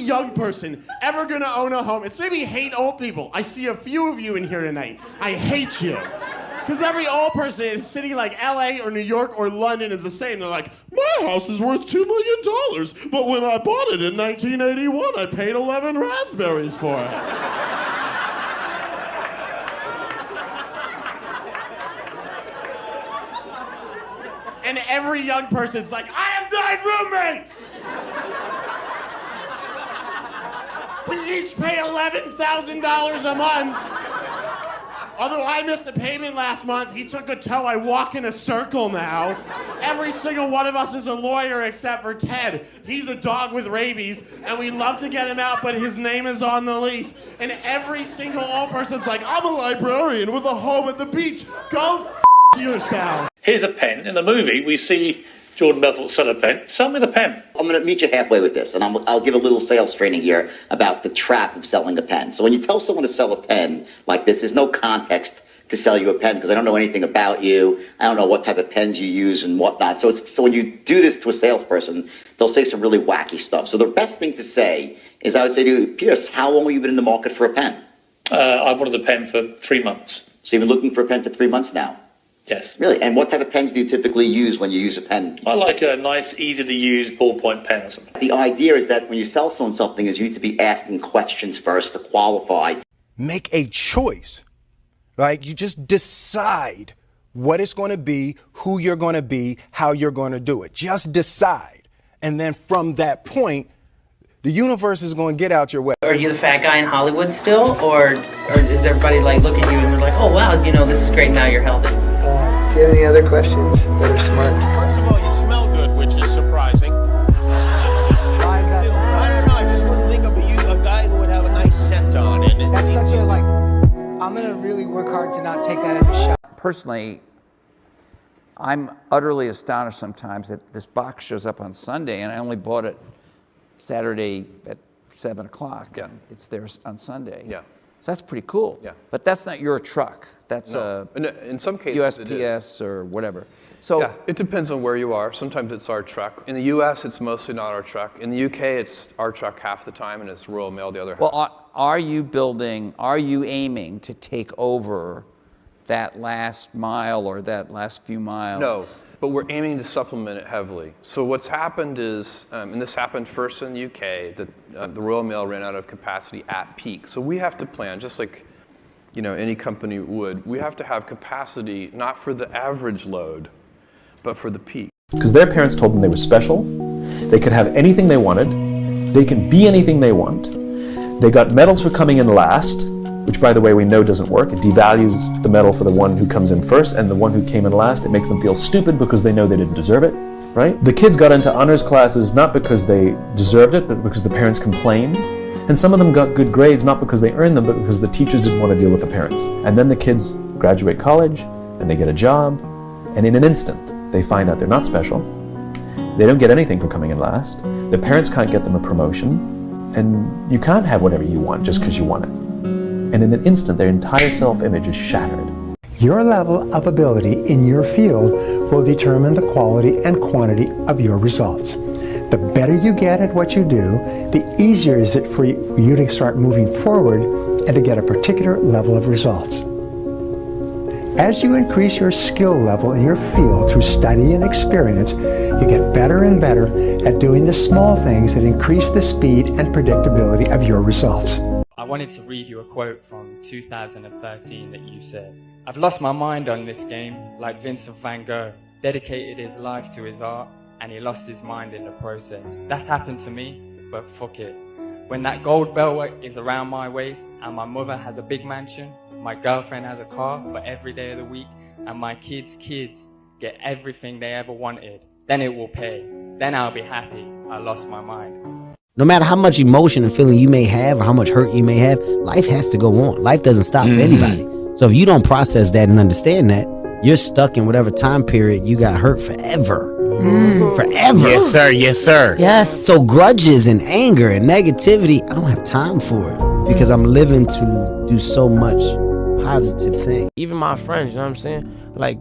young person ever gonna own a home, it's maybe hate old people. I see a few of you in here tonight. I hate you. Because every old person in a city like LA or New York or London is the same. They're like, my house is worth $2 million, but when I bought it in 1981, I paid 11 raspberries for it. And every young person's like, I have 9 roommates! We each pay $11,000 a month. Although I missed a payment last month, he took a toe, I walk in a circle now. Every single one of us is a lawyer except for Ted. He's a dog with rabies, and we love to get him out, but his name is on the lease. And every single old person's like, I'm a librarian with a home at the beach. Go yourself. Here's a pen. In the movie, we see Jordan Belfort sell a pen. Sell me the pen. I'm going to meet you halfway with this, and I'll give a little sales training here about the trap of selling a pen. So when you tell someone to sell a pen like this, there's no context to sell you a pen because I don't know anything about you. I don't know what type of pens you use and whatnot. So when you do this to a salesperson, they'll say some really wacky stuff. So the best thing to say is I would say to you, Pierce, how long have you been in the market for a pen? I wanted a pen for 3 months. So you've been looking for a pen for 3 months now? Yes. Really? And what type of pens do you typically use when you use a pen? I like a nice, easy-to-use ballpoint pen or something. The idea is that when you sell someone something is you need to be asking questions first to qualify. Make a choice. Like, you just decide what it's going to be, who you're going to be, how you're going to do it. Just decide. And then from that point, the universe is going to get out your way. Are you the fat guy in Hollywood still? Or is everybody like looking at you and they're like, oh wow, you know, this is great, now you're healthy? Do you have any other questions that are smart? First of all, you smell good, which is surprising. Why is that surprising? I don't know, I just wouldn't think of a guy who would have a nice scent on. And That's such a, like, I'm going to really work hard to not take that as a shot. Personally, I'm utterly astonished sometimes that this box shows up on Sunday and I only bought it Saturday at 7 o'clock. Yeah. It's there on Sunday. Yeah. So that's pretty cool. Yeah. But that's not your truck. That's in some cases USPS or whatever. So yeah, it depends on where you are. Sometimes it's our truck. In the U.S., it's mostly not our truck. In the U.K., it's our truck half the time, and it's Royal Mail the other half. Well, are you aiming to take over that last mile or that last few miles? No, but we're aiming to supplement it heavily. So what's happened is, and this happened first in the UK, that the Royal Mail ran out of capacity at peak. So we have to plan, just like any company would, we have to have capacity not for the average load, but for the peak. Because their parents told them they were special, they could have anything they wanted, they can be anything they want. They got medals for coming in last, which, by the way, we know doesn't work. It devalues the medal for the one who comes in first, and the one who came in last, it makes them feel stupid because they know they didn't deserve it, right? The kids got into honors classes not because they deserved it, but because the parents complained. And some of them got good grades not because they earned them, but because the teachers didn't want to deal with the parents. And then the kids graduate college, and they get a job, and in an instant, they find out they're not special. They don't get anything for coming in last. The parents can't get them a promotion, and you can't have whatever you want just because you want it. And in an instant, their entire self-image is shattered. Your level of ability in your field will determine the quality and quantity of your results. The better you get at what you do, the easier is it for you to start moving forward and to get a particular level of results. As you increase your skill level in your field through study and experience, you get better and better at doing the small things that increase the speed and predictability of your results. I wanted to read you a quote from 2013 that you said, "I've lost my mind on this game, like Vincent van Gogh, dedicated his life to his art, and he lost his mind in the process. That's happened to me, but fuck it. When that gold belt is around my waist, and my mother has a big mansion, my girlfriend has a car for every day of the week, and my kids' kids get everything they ever wanted, then it will pay. Then I'll be happy I lost my mind." No matter how much emotion and feeling you may have or how much hurt you may have, life has to go on. Life doesn't stop for anybody. So if you don't process that and understand that, you're stuck in whatever time period you got hurt forever. Forever. Yes, sir. Yes, sir. Yes. So grudges and anger and negativity, I don't have time for it because I'm living to do so much positive things. Even my friends, you know what I'm saying? Like,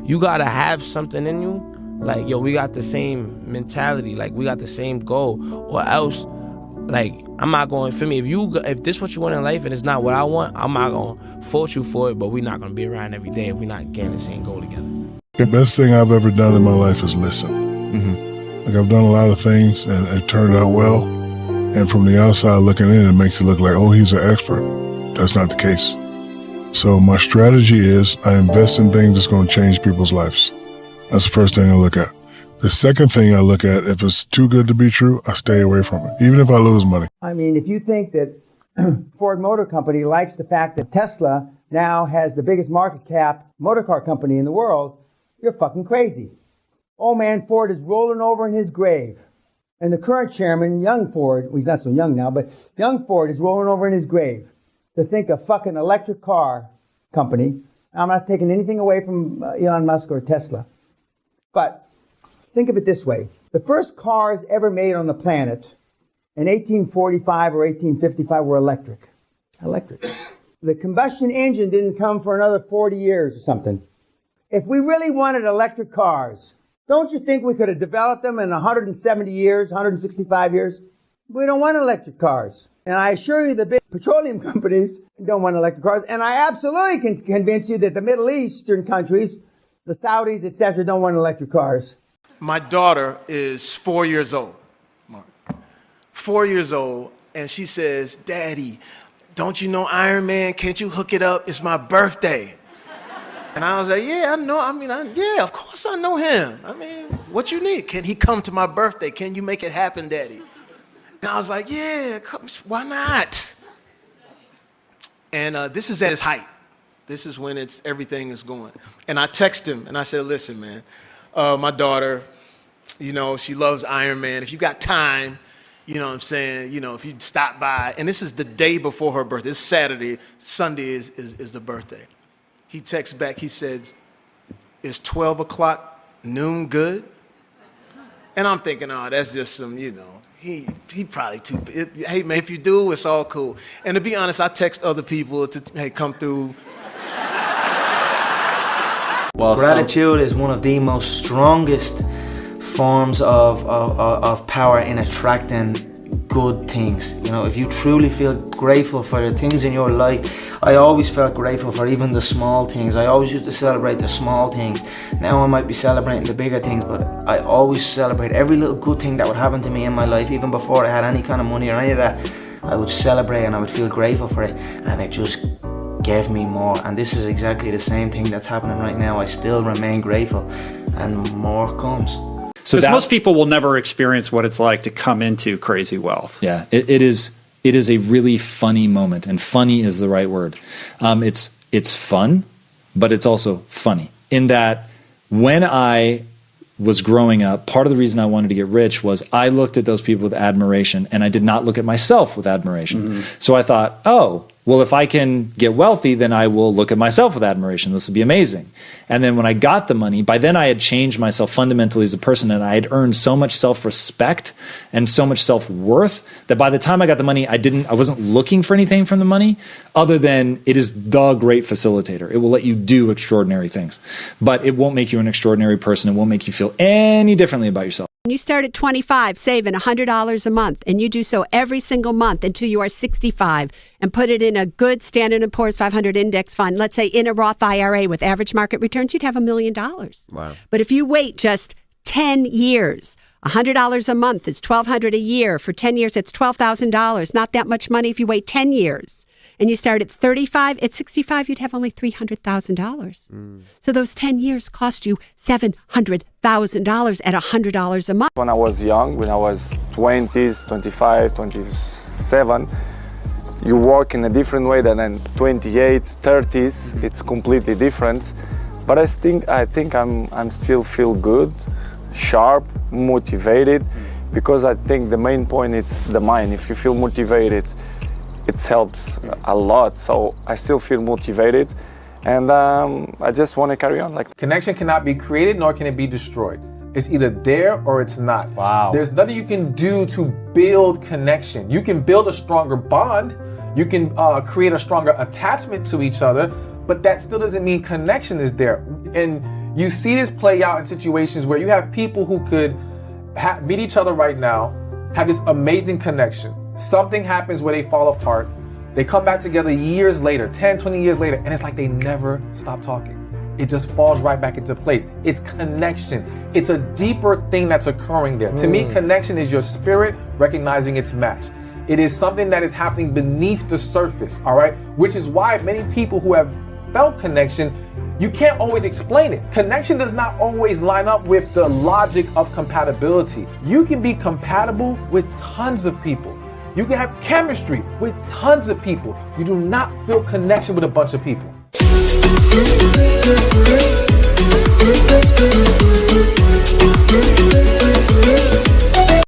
you gotta have something in you. Like, yo, we got the same mentality. Like, we got the same goal. Or else Like, I'm not going, for me, if this what you want in life and it's not what I want, I'm not going to force you for it, but we're not going to be around every day if we're not getting the same goal together. The best thing I've ever done in my life is listen. Like, I've done a lot of things and it turned out well. And from the outside looking in, it makes it look like, oh, he's an expert. That's not the case. So my strategy is I invest in things that's going to change people's lives. That's the first thing I look at. The second thing I look at, if it's too good to be true, I stay away from it, even if I lose money. I mean, if you think that Ford Motor Company likes the fact that Tesla now has the biggest market cap motor car company in the world, you're fucking crazy. Old man Ford is rolling over in his grave. And the current chairman, young Ford, well, he's not so young now, but young Ford is rolling over in his grave to think a fucking electric car company. I'm not taking anything away from Elon Musk or Tesla. But think of it this way. The first cars ever made on the planet in 1845 or 1855 were electric. Electric. The combustion engine didn't come for another 40 years or something. If we really wanted electric cars, don't you think we could have developed them in 170 years, 165 years? We don't want electric cars. And I assure you the big petroleum companies don't want electric cars. And I absolutely can convince you that the Middle Eastern countries, the Saudis, etc., don't want electric cars. My daughter is 4 years old. 4 years old, and she says, Daddy, don't you know Iron Man? Can't you hook it up? It's my birthday. And I was like, yeah, I know. Yeah, of course I know him. I mean, what you need? Can he come to my birthday? Can you make it happen, Daddy? And I was like, yeah, why not? And this is at his height. This is when everything is going. And I text him, and I said, listen, man, my daughter, you know, she loves Iron Man. If you got time, you know what I'm saying, you know, if you'd stop by. And this is the day before her birthday. It's Saturday. Sunday is the birthday. He texts back, he says, is 12 o'clock noon good? And I'm thinking, oh, that's just some, you know, he probably too, hey man, if you do, it's all cool. And to be honest, I text other people to, hey, come through. Well, gratitude is one of the most strongest forms of power in attracting good things. You know, if you truly feel grateful for the things in your life, I always felt grateful for even the small things. I always used to celebrate the small things. Now I might be celebrating the bigger things, but I always celebrate every little good thing that would happen to me in my life, even before I had any kind of money or any of that. I would celebrate and I would feel grateful for it, and it just gave me more. And this is exactly the same thing that's happening right now. I still remain grateful, and more comes. Because most people will never experience what it's like to come into crazy wealth. Yeah, it is a really funny moment, and funny is the right word. It's fun, but it's also funny in that when I was growing up, part of the reason I wanted to get rich was I looked at those people with admiration, and I did not look at myself with admiration. Mm-hmm. So I thought, oh, well, if I can get wealthy, then I will look at myself with admiration. This will be amazing. And then when I got the money, by then I had changed myself fundamentally as a person, and I had earned so much self-respect and so much self-worth that by the time I got the money, I wasn't looking for anything from the money other than it is the great facilitator. It will let you do extraordinary things, but it won't make you an extraordinary person. It won't make you feel any differently about yourself. You start at 25, saving $100 a month, and you do so every single month until you are 65, and put it in a good Standard & Poor's 500 index fund, let's say in a Roth IRA with average market returns, you'd have $1 million. Wow. But if you wait just 10 years, $100 a month is $1,200 a year. For 10 years, it's $12,000. Not that much money if you wait 10 years. And you start at 35, at 65, you'd have only $300,000. So those 10 years cost you $700,000 at $100 a month. When I was young, when I was 20s, 25, 27, you work in a different way than in 28, 30s. It's completely different. But I think I'm still feel good, sharp, motivated, because I think the main point is the mind. If you feel motivated, it helps a lot. So I still feel motivated, and I just want to carry on. Like, connection cannot be created, nor can it be destroyed. It's either there or it's not. Wow. There's nothing you can do to build connection. You can build a stronger bond. You can create a stronger attachment to each other, but that still doesn't mean connection is there. And you see this play out in situations where you have people who could meet each other right now, have this amazing connection, Something happens where they fall apart. They come back together years later, 10, 20 years later, and it's like they never stop talking. It just falls right back into place. It's connection. It's a deeper thing that's occurring there. To me, connection is your spirit recognizing its match. It is something that is happening beneath the surface, all right? Which is why many people who have felt connection, you can't always explain it. Connection does not always line up with the logic of compatibility. You can be compatible with tons of people. You can have chemistry with tons of people. You do not feel connection with a bunch of people.